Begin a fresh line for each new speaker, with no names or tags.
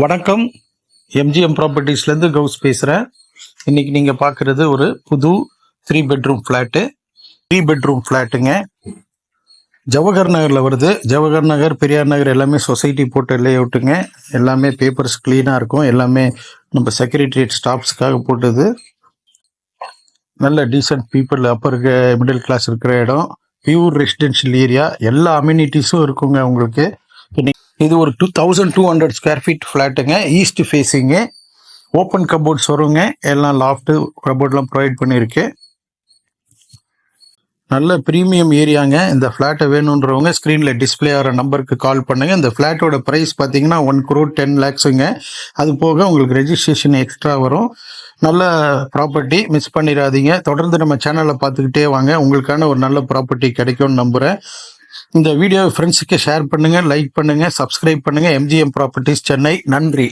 வணக்கம். எம்ஜிஎம் ப்ராப்பர்ட்டிஸ்லேருந்து கவுஸ் பேசுகிறேன். இன்னைக்கு நீங்கள் பார்க்குறது ஒரு புது 3 பெட்ரூம் ஃப்ளாட்டு. 3 பெட்ரூம் ஃப்ளாட்டுங்க. ஜவஹர் நகரில் வருது. ஜவஹர் நகர், பெரியார் நகர் எல்லாமே சொசைட்டி போட்ட லே அவுட்டுங்க. எல்லாமே பேப்பர்ஸ் க்ளீனாக இருக்கும். எல்லாமே நம்ம செக்ரட்டரியேட் ஸ்டாஃப்ஸ்க்காக போட்டது. நல்ல decent people, upper middle class இருக்கிற இடம். Pure residential area. எல்லா அம்யூனிட்டிஸும் இருக்குங்க உங்களுக்கு. இது ஒரு 2200 ஸ்கொயர் ஃபீட் ஃப்ளாட்டுங்க. East facing. ஓப்பன் கபோர்ட்ஸ் வருங்க. எல்லாம் லாஃப்ட்டு கபோர்ட்லாம் ப்ரொவைட் பண்ணியிருக்கு. நல்ல ப்ரீமியம் ஏரியாங்க. இந்த ஃப்ளாட்டை வேணுன்றவங்க ஸ்க்ரீனில் டிஸ்பிளே ஆகிற நம்பருக்கு கால் பண்ணுங்கள். இந்த ஃப்ளாட்டோட ப்ரைஸ் பார்த்தீங்கன்னா 1,10,00,000ங்க. அது போக உங்களுக்கு ரெஜிஸ்ட்ரேஷன் எக்ஸ்ட்ரா வரும். நல்ல ப்ராப்பர்ட்டி, மிஸ் பண்ணிடாதீங்க. தொடர்ந்து நம்ம சேனலை பார்த்துக்கிட்டே வாங்க. உங்களுக்கான ஒரு நல்ல ப்ராப்பர்ட்டி கிடைக்கும்னு நம்புகிறேன். இந்த வீடியோ ஃப்ரெண்ட்ஸுக்கு ஷேர் பண்ணுங்கள், லைக் பண்ணுங்கள், சப்ஸ்கிரைப் பண்ணுங்கள். MGM properties Chennai. நன்றி.